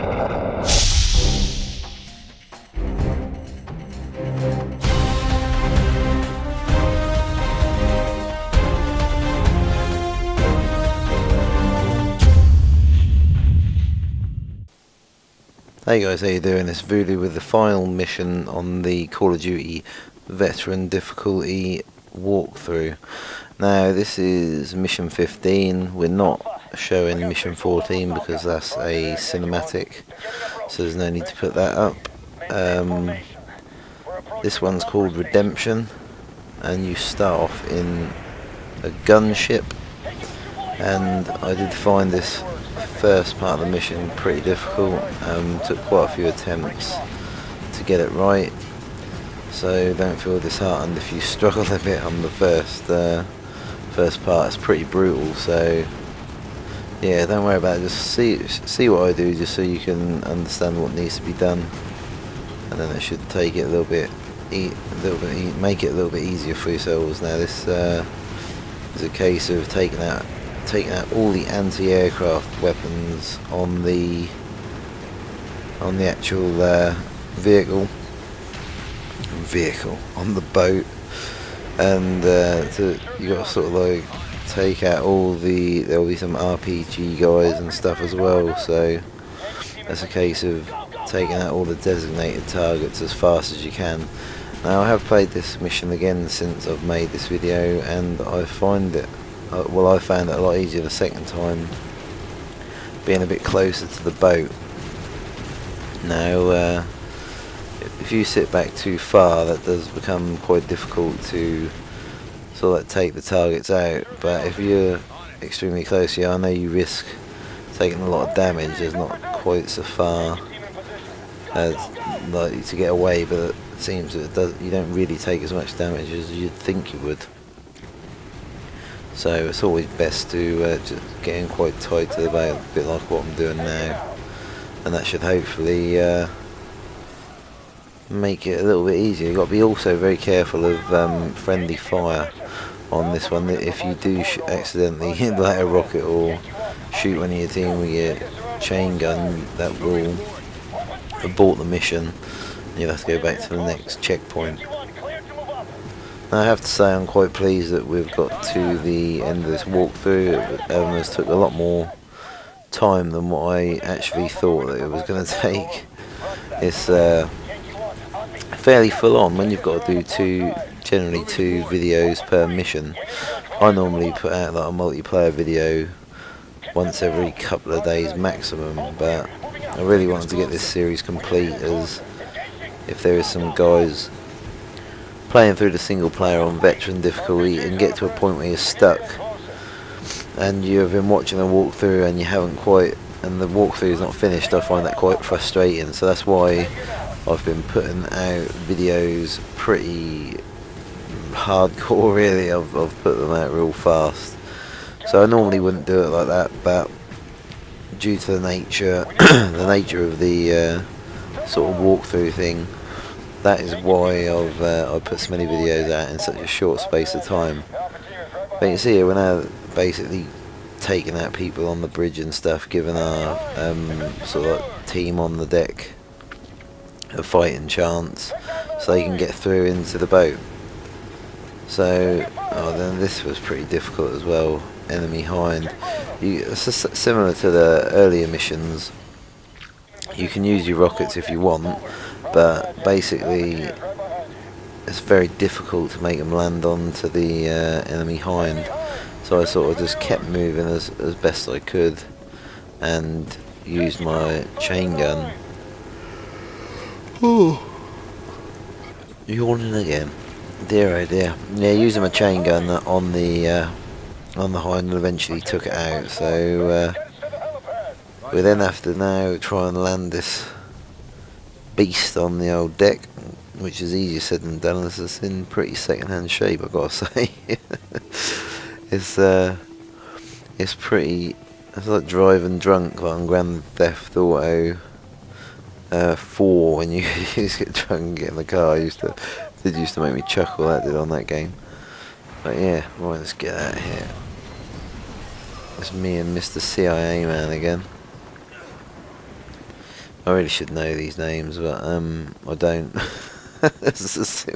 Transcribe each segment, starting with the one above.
Hey guys, how you doing? It's Voodoo with the final mission on the Call of Duty Veteran difficulty walkthrough. Now this is mission 15. We're not showing mission 14 because that's a cinematic, so there's no need to put that up. This one's called Redemption, and you start off in a gunship, and I did find this first part of the mission pretty difficult. Took quite a few attempts to get it right, so don't feel disheartened if you struggle a bit on the first part. It's pretty brutal, so yeah, don't worry about it. Just see what I do, just so you can understand what needs to be done, and then it should take it make it a little bit easier for yourselves. Now this is a case of taking out all the anti-aircraft weapons on the actual vehicle on the boat, and you got to sort of like take out there'll be some RPG guys and stuff as well, so that's a case of taking out all the designated targets as fast as you can. Now I have played this mission again since I've made this video, and I found it a lot easier the second time, being a bit closer to the boat. Now if you sit back too far, that does become quite difficult to sort of like take the targets out, but if you're extremely close, I know you risk taking a lot of damage. There's not quite so far as like to get away, but it seems that you don't really take as much damage as you'd think you would. So it's always best to just get in quite tight to the boat, a bit like what I'm doing now, and that should hopefully make it a little bit easier. You've got to be also very careful of friendly fire on this one. If you do accidentally light a rocket or shoot one of your team with your chain gun, that will abort the mission. You'll have to go back to the next checkpoint. Now, I have to say I'm quite pleased that we've got to the end of this walkthrough. It almost took a lot more time than what I actually thought that it was going to take. It's fairly full on when you've got to do generally two videos per mission. I normally put out like a multiplayer video once every couple of days maximum, but I really wanted to get this series complete, as if there is some guys playing through the single player on veteran difficulty and get to a point where you're stuck and you have been watching a walkthrough and the walkthrough is not finished, I find that quite frustrating. So that's why I've been putting out videos pretty hardcore, really. I've put them out real fast. So I normally wouldn't do it like that, but due to the nature of the sort of walkthrough thing, that is why I've put so many videos out in such a short space of time. But you see here, we're now basically taking out people on the bridge and stuff, giving our sort of like team on the deck a fighting chance so they can get through into the boat. So then this was pretty difficult as well. Enemy hind. It's similar to the earlier missions. You can use your rockets if you want, but basically it's very difficult to make them land onto the enemy hind. So I sort of just kept moving as best I could and used my chain gun. Ooh. Yawning again. Dear oh dear. Yeah, using my chain gun on the hind and eventually took it out. So we then have to now try and land this beast on the old deck, which is easier said than done, as it's in pretty second-hand shape, I've got to say. It's like driving drunk, like on Grand Theft Auto 4, when you used to get drunk and get in the car. It used to make me chuckle, that did, on that game. But yeah, right, let's get out of here. It's me and Mr. CIA man again. I really should know these names, but I don't. It's as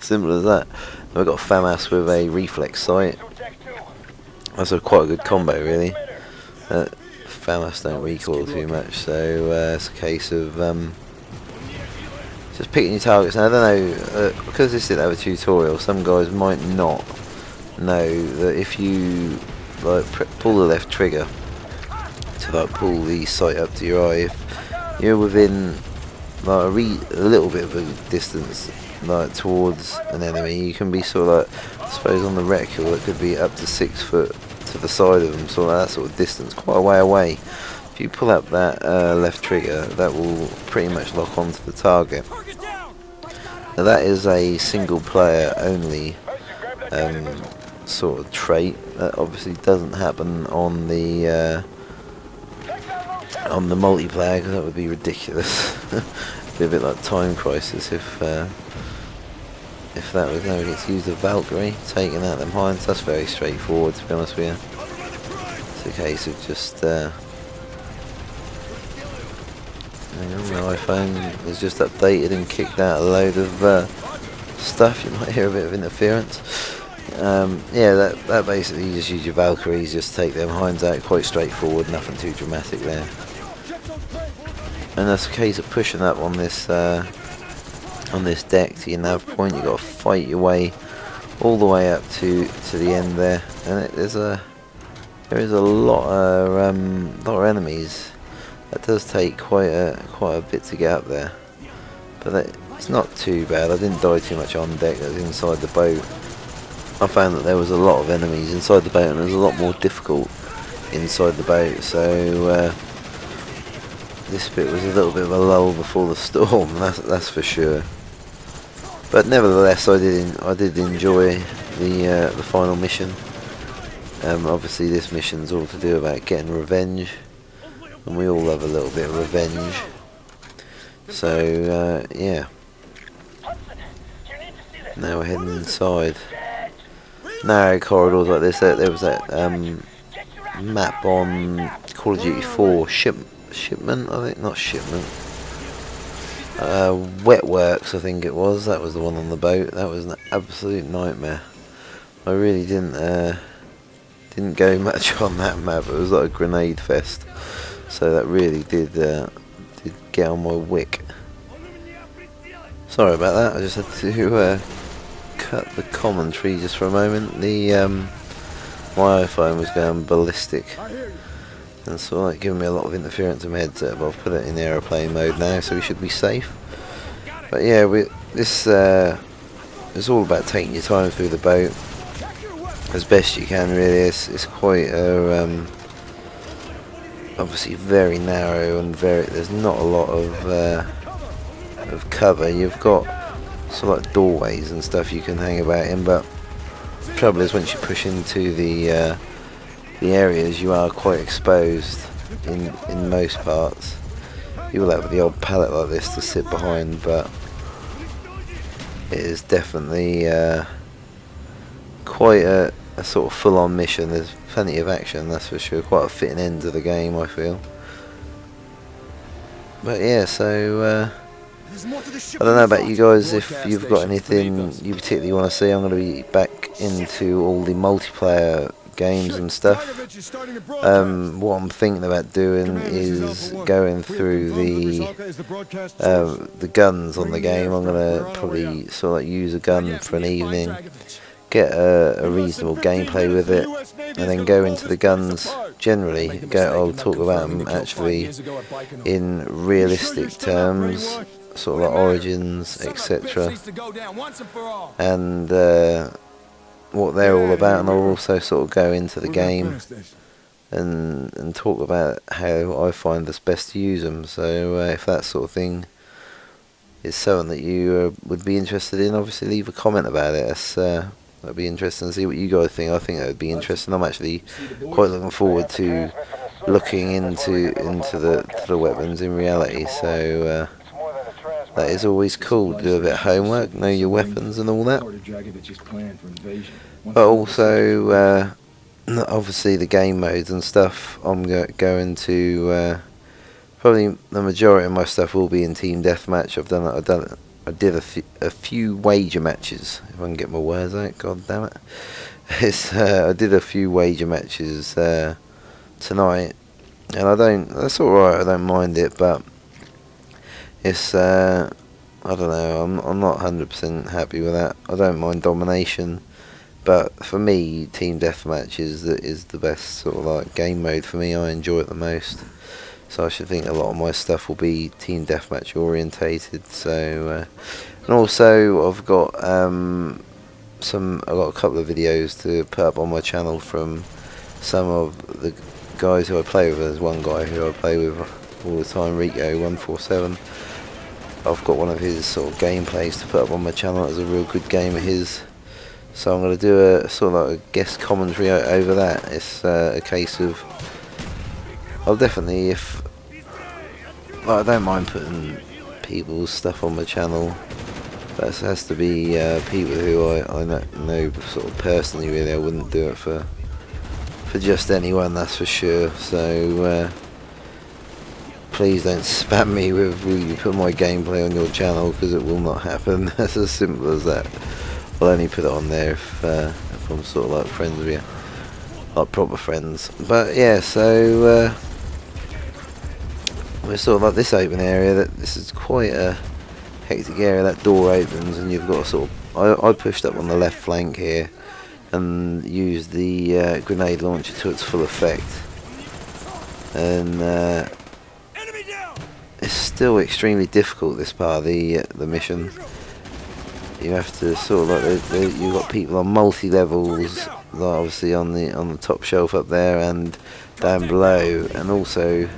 simple as that. I've got FAMAS with a reflex sight. That's quite a good combo, really. FAMAS don't recoil too much, so it's a case of just picking your targets. Now I don't know, because this didn't have a tutorial, some guys might not know that if you like pull the left trigger to like pull the sight up to your eye, if you're within like a little bit of a distance like towards an enemy, you can be sort of like, I suppose on the reticule it could be up to 6 foot to the side of them, so that sort of distance, quite a way away. If you pull up that left trigger, that will pretty much lock onto the target. Now that is a single player only sort of trait. That obviously doesn't happen on the multiplayer, because that would be ridiculous. It'd be a bit like Time Crisis if that was never gets used of Valkyrie, taking out them hinds. That's very straightforward, to be honest with you. It's a case of just hang on, my iPhone has just updated and kicked out a load of stuff. You might hear a bit of interference. Yeah, that basically you just use your Valkyries, just take them hinds out, quite straightforward, nothing too dramatic there. And that's a case of pushing up on this deck to your nav point. You've got to fight your way all the way up to the end there, and there is a lot of enemies. That does take quite a bit to get up there, but it's not too bad. I didn't die too much on deck. I was inside the boat. I found that there was a lot of enemies inside the boat, and it was a lot more difficult inside the boat. So this bit was a little bit of a lull before the storm. That's for sure. But nevertheless, I did enjoy the final mission. Obviously, this mission's all to do about getting revenge, and we all love a little bit of revenge. So yeah. Now we're heading inside. Narrow corridors like this. There was that map on Call of Duty 4, Shipment, I think, not Shipment. Wetworks, I think it was. That was the one on the boat. That was an absolute nightmare. I really didn't go much on that map. It was like a grenade fest. So that really did get on my wick. Sorry about that. I just had to cut the commentary just for a moment. My iPhone was going ballistic, and so like giving me a lot of interference in my headset, but I've put it in aeroplane mode now, so we should be safe. But yeah, this is all about taking your time through the boat as best you can. Really, it's quite obviously very narrow and there's not a lot of cover. You've got sort of like doorways and stuff you can hang about in, but the trouble is once you push into the areas, you are quite exposed in most parts. You will have the odd pallet like this to sit behind, but it is definitely quite a sort of full-on mission. There's plenty of action, that's for sure. Quite a fitting end to the game, I feel. But yeah, so I don't know about you guys, if you've got anything you particularly want to see. I'm going to be back into all the multiplayer games and stuff. What I'm thinking about doing is going through the guns on the game. I'm going to probably sort of like use a gun for an evening, get a reasonable gameplay with it, and then go into the guns generally. I'll talk about them actually in realistic terms, sort of like Origins, etc., and what they're all about, and I'll also sort of go into the game and talk about how I find it's best to use them. So if that sort of thing is something that you would be interested in, obviously leave a comment about it. That'd be interesting to see what you guys think. I think that would be interesting. I'm actually quite looking forward to looking into the weapons in reality. So that is always cool to do a bit of homework, know your weapons and all that. But also, obviously the game modes and stuff, I'm going to probably the majority of my stuff will be in team deathmatch. I did a few wager matches, if I can get my words out. God damn it! I did a few wager matches tonight, and that's all right. I don't mind it, but it's I don't know. I'm not 100% happy with that. I don't mind domination, but for me, team deathmatch is the best sort of like game mode for me. I enjoy it the most. So I should think a lot of my stuff will be team deathmatch orientated. So and also I've got a couple of videos to put up on my channel from some of the guys who I play with. There's one guy who I play with all the time, Rico147. I've got one of his sort of gameplays to put up on my channel. It's a real good game of his. So I'm going to do a sort of like a guest commentary over that. It's a case of I'll definitely, I don't mind putting people's stuff on my channel, but it has to be people who I know sort of personally. Really, I wouldn't do it for just anyone, that's for sure. So please don't spam me with will you put my gameplay on your channel, because it will not happen. That's as simple as that. I'll only put it on there if I'm sort of like friends with you, like proper friends. But yeah, so we're sort of like this open area. This is quite a hectic area. That door opens and you've got sort of I pushed up on the left flank here and used the grenade launcher to its full effect, and it's still extremely difficult, this part of the mission. You have to sort of like you've got people on multi levels, like obviously on the top shelf up there and down below, and also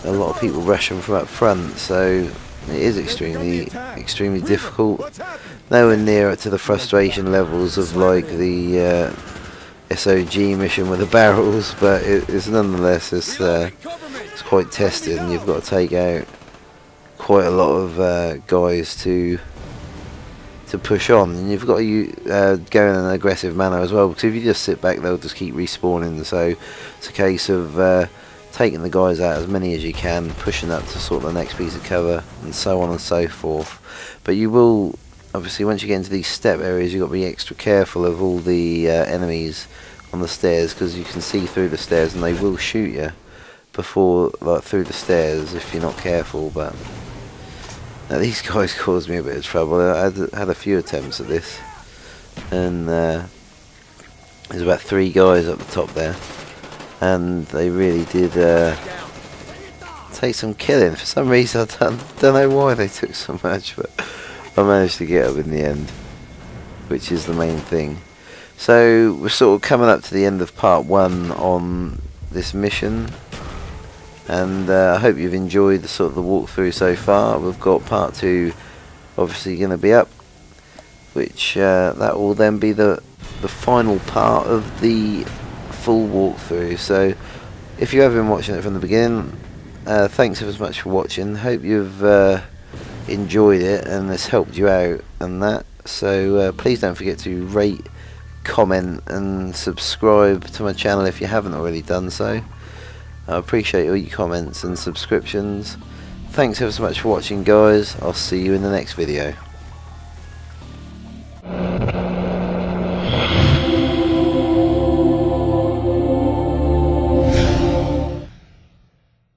a lot of people rushing from up front, so it is extremely difficult. Nowhere near to the frustration levels of like the SOG mission with the barrels, but it's nonetheless it's quite tested, and you've got to take out quite a lot of guys to push on, and you've got to go in an aggressive manner as well, because if you just sit back they'll just keep respawning. So it's a case of taking the guys out, as many as you can, pushing up to sort of the next piece of cover, and so on and so forth. But you will obviously, once you get into these step areas, you've got to be extra careful of all the enemies on the stairs, because you can see through the stairs and they will shoot you before, like, through the stairs if you're not careful. But now these guys caused me a bit of trouble. I had a few attempts at this, and there's about 3 guys up the top there, and they really did take some killing. For some reason I don't know why they took so much, but I managed to get up in the end, which is the main thing. So we're sort of coming up to the end of part 1 on this mission, and I hope you've enjoyed the sort of the walkthrough so far. We've got part 2 obviously going to be up, which that will then be the final part of the full walkthrough. So if you have been watching it from the beginning, thanks ever so much for watching. Hope you've enjoyed it and it's helped you out and that. So please don't forget to rate, comment and subscribe to my channel if you haven't already done so. I appreciate all your comments and subscriptions. Thanks ever so much for watching, guys. I'll see you in the next video.